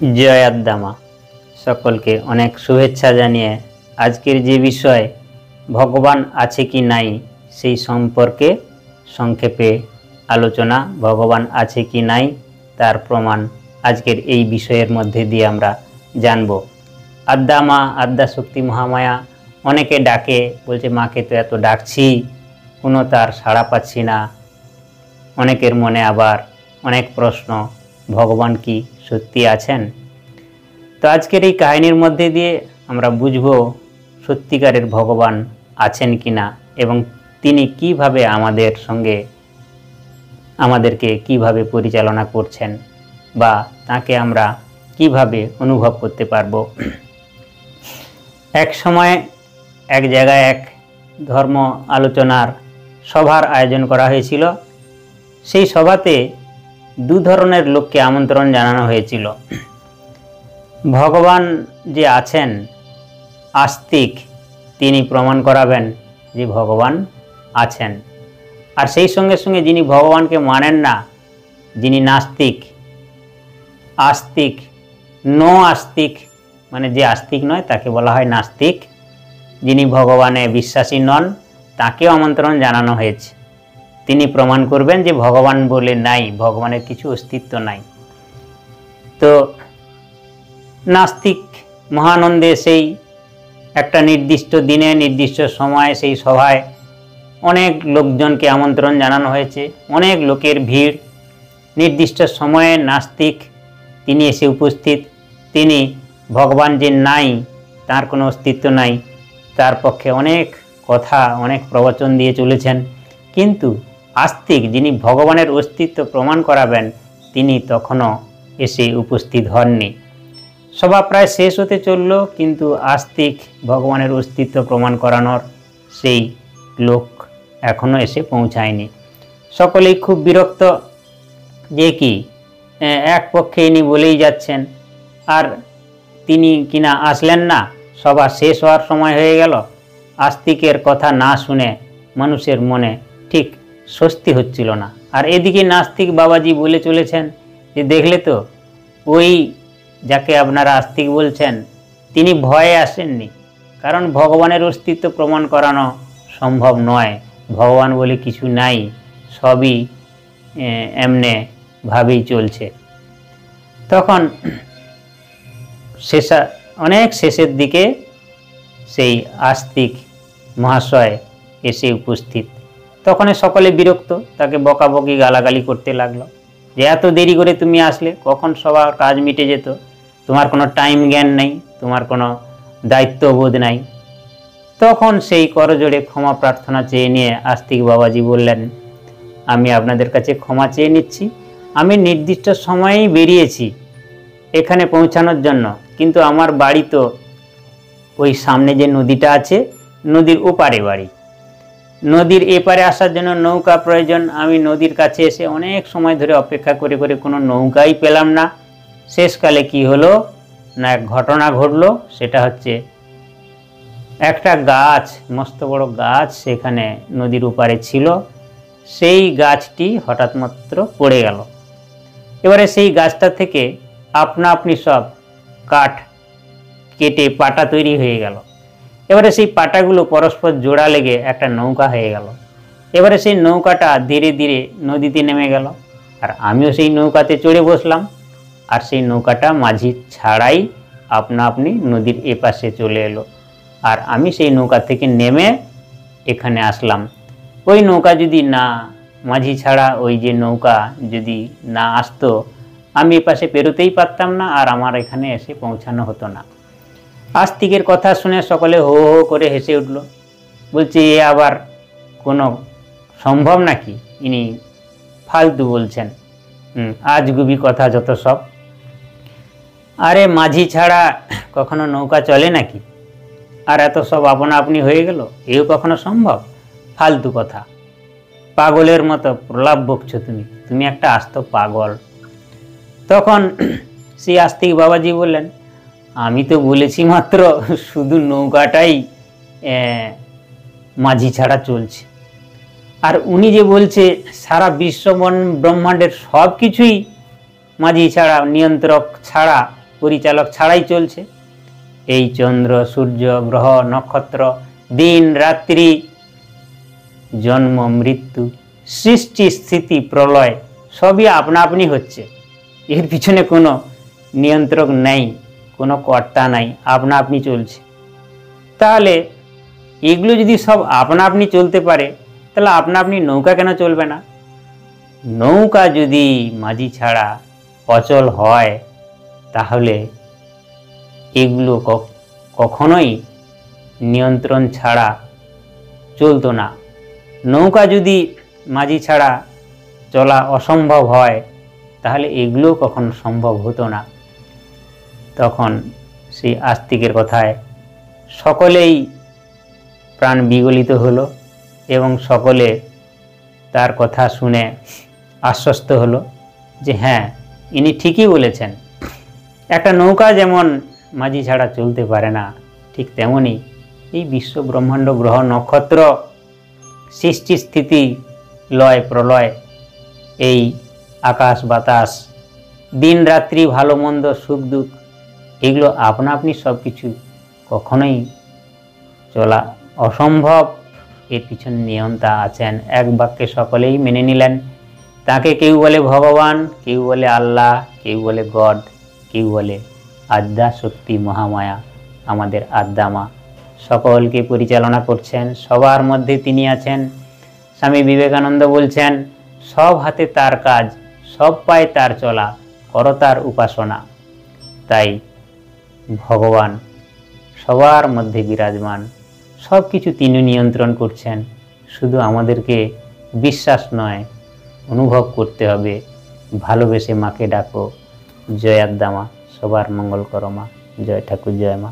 জয় আদ্দামা। সকলকে অনেক শুভেচ্ছা জানিয়ে আজকের যে বিষয় ভগবান আছে কি নাই সেই সম্পর্কে সংক্ষেপে আলোচনা। ভগবান আছে কি নাই তার প্রমাণ আজকের এই বিষয়ের মধ্যে দিয়ে আমরা জানব। আদ্দামা, আদ্যা শক্তি মহামায়া, অনেকে ডাকে, বলছে মাকে তো এত ডাকছি কোনো তার সাড়া পাচ্ছি না। অনেকের মনে আবার অনেক প্রশ্ন, ভগবান কি সত্যি আছেন? তো আজকের এই কাহিনীর মধ্যে দিয়ে আমরা বুঝব সত্যিকারের ভগবান আছেন কিনা এবং তিনি কিভাবে আমাদের সঙ্গে আমাদেরকে কিভাবে পরিচালনা করছেন বা তাকে আমরা কিভাবে অনুভব করতে পারবো। এক সময় এক জায়গায় এক ধর্ম আলোচনার সভার আয়োজন করা হয়েছিল। সেই সভাতে দু ধরনের লোককে আমন্ত্রণ জানানো হয়েছিল। ভগবান যে আছেন আস্তিক, তিনি প্রমাণ করাবেন যে ভগবান আছেন। আর সেই সঙ্গে সঙ্গে যিনি ভগবানকে মানেন না, যিনি নাস্তিক, আস্তিক, নো আস্তিক, মানে যে আস্তিক নয় তাকে বলা হয় নাস্তিক। যিনি ভগবানে বিশ্বাসী নন তাকেও আমন্ত্রণ জানানো হয়েছে। তিনি প্রমাণ করবেন যে ভগবান বলে নাই, ভগবানের কিছু অস্তিত্ব নাই। তো নাস্তিক মহানন্দে সেই একটা নির্দিষ্ট দিনে নির্দিষ্ট সময়ে সেই সভায় অনেক লোকজনকে আমন্ত্রণ জানানো হয়েছে, অনেক লোকের ভিড়। নির্দিষ্ট সময়ে নাস্তিক তিনি এসে উপস্থিত। তিনি ভগবান যে নাই, তার কোনো অস্তিত্ব নাই, তার পক্ষে অনেক কথা, অনেক প্রবচন দিয়ে চলেছেন। কিন্তু আস্তিক, যিনি ভগবানের অস্তিত্ব প্রমাণ করাবেন, তিনি তখনও এসে উপস্থিত হননি। সভা প্রায় শেষ হতে চলল, কিন্তু আস্তিক ভগবানের অস্তিত্ব প্রমাণ করানোর সেই লোক এখনও এসে পৌঁছায়নি। সকলেই খুব বিরক্ত যে কি এক পক্ষে ইনি বলেই যাচ্ছেন আর তিনি কিনা আসলেন না। সভা শেষ হওয়ার সময় হয়ে গেল, আস্তিকের কথা না শুনে মানুষের মনে ঠিক স্বস্তি হচ্ছিল না। আর এদিকে নাস্তিক বাবাজি বলে চলেছেন যে দেখলে তো, ওই যাকে আপনারা আস্তিক বলছেন তিনি ভয়ে আসেননি, কারণ ভগবানের অস্তিত্ব প্রমাণ করানো সম্ভব নয়। ভগবান বলে কিছু নাই, সবই এমনে ভাবেই চলছে। তখন অনেক শেষের দিকে সেই আস্তিক মহাশয় এসে উপস্থিত। তখন সকলে বিরক্ত, তাকে বকাবকি গালাগালি করতে লাগলো যে এত দেরি করে তুমি আসলে, কখন সবার কাজ মিটে যেত, তোমার কোনো টাইম জ্ঞান নেই, তোমার কোনো দায়িত্ববোধ নাই। তখন সেই করজোড়ে ক্ষমা প্রার্থনা চেয়ে নিয়ে আস্তিক বাবাজি বললেন, আমি আপনাদের কাছে ক্ষমা চেয়ে নিচ্ছি। আমি নির্দিষ্ট সময়েই বেরিয়েছি এখানে পৌঁছানোর জন্য, কিন্তু আমার বাড়ি তো ওই সামনে যে নদীটা আছে, নদীর ওপারে বাড়ি। নদীর এপারে আসার জন্য নৌকা প্রয়োজন। আমি নদীর কাছে এসে অনেক সময় ধরে অপেক্ষা করে করে কোনো নৌকাই পেলাম না। শেষকালে কি হলো না, এক ঘটনা ঘটলো। সেটা হচ্ছে একটা গাছ, মস্ত বড় গাছ সেখানে নদীর ওপারে ছিল। সেই গাছটি হঠাৎ মাত্র পড়ে গেল। এবারে সেই গাছটা থেকে আপনা আপনি সব কাঠ কেটে পাটা তৈরি হয়ে গেল। এবারে সেই পাটাগুলো পরস্পর জোড়া লেগে একটা নৌকা হয়ে গেল। এবারে সেই নৌকাটা ধীরে ধীরে নদীতে নেমে গেল, আর আমিও সেই নৌকাতে চড়ে বসলাম। আর সেই নৌকাটা মাঝি ছাড়াই আপনা আপনি নদীর এপাশে চলে এলো, আর আমি সেই নৌকা থেকে নেমে এখানে আসলাম। ওই নৌকা যদি না, মাঝি ছাড়া ওই যে নৌকা যদি না আসতো, আমি এপাশে পেরোতেই পারতাম না, আর আমার এখানে এসে পৌঁছানো হতো না। আস্তিকের কথা শুনে সকলে হো হো করে হেসে উঠল, বলছে এ আবার কোনো সম্ভব নাকি, ইনি ফালতু বলছেন, আজগুবি কথা যত সব। আরে মাঝি ছাড়া কখনো নৌকা চলে নাকি? আর এত সব আপনা আপনি হয়ে গেল, এও কখনো সম্ভব? ফালতু কথা, পাগলের মতো প্রলাপ বকছো তুমি, তুমি একটা আস্ত পাগল। তখন সেই আস্তিক বাবাজি বললেন, আমি তো বলেছি মাত্র শুধু নৌকাটাই মাঝি ছাড়া চলছে, আর উনি যে বলছে সারা বিশ্ব ব্রহ্মাণ্ডের সব কিছুই মাঝি ছাড়া, নিয়ন্ত্রক ছাড়া পরিচালক ছাড়াই চলছে। এই চন্দ্র, সূর্য, গ্রহ, নক্ষত্র, দিন রাত্রি, জন্ম মৃত্যু, সৃষ্টি স্থিতি প্রলয় সবই আপনা আপনি হচ্ছে। এর পিছনে কোনো নিয়ন্ত্রক নেই, কোনো কর্তা নাই, আপনা আপনি চলছে। তাহলে এগুলো যদি সব আপনা আপনি চলতে পারে, তাহলে আপনা আপনি নৌকা কেন চলবে না? নৌকা যদি মাঝি ছাড়া অচল হয়, তাহলে এগুলো কখনোই নিয়ন্ত্রণ ছাড়া চলতো না। নৌকা যদি মাঝি ছাড়া চলা অসম্ভব হয়, তাহলে এগুলো কখনো সম্ভব হতো না। তখন সেই আস্তিকের কথায় সকলেই প্রাণ বিগলিত হলো এবং সকলে তার কথা শুনে আশ্বস্ত হলো যে হ্যাঁ, ইনি ঠিকই বলেছেন। একটা নৌকা যেমন মাঝি ছাড়া চলতে পারে না, ঠিক তেমনি এই বিশ্ব ব্রহ্মাণ্ড, গ্রহ নক্ষত্র, সৃষ্টি স্থিতি লয় প্রলয়, এই আকাশ বাতাস, দিন রাত্রি, ভালো মন্দ, সুখ দুঃখ, এগুলো আপনা আপনি সব কিছু কখনোই চলা অসম্ভব। এর পিছনে নিয়ন্তা আছেন। এক বাক্যে সকলেই মেনে নিলেন। তাকে কেউ বলে ভগবান, কেউ বলে আল্লাহ, কেউ বলে গড, কেউ বলে আদ্যা শক্তি মহামায়া, আমাদের আদ্যা মা। সকলকে পরিচালনা করছেন, সবার মধ্যে তিনি আছেন। স্বামী বিবেকানন্দ বলছেন, সব হাতে তার কাজ, সব পায়ে তার চলা, করো তার উপাসনা। তাই ভগবান সবার মধ্যে বিরাজমান, সব কিছু তিনি নিয়ন্ত্রণ করছেন। শুধু আমাদেরকে বিশ্বাস নয়, অনুভব করতে হবে। ভালোবেসে মাকে ডাকো। জয় আদ্যা মা, সবার মঙ্গল করো মা। জয় ঠাকুর, জয় মা।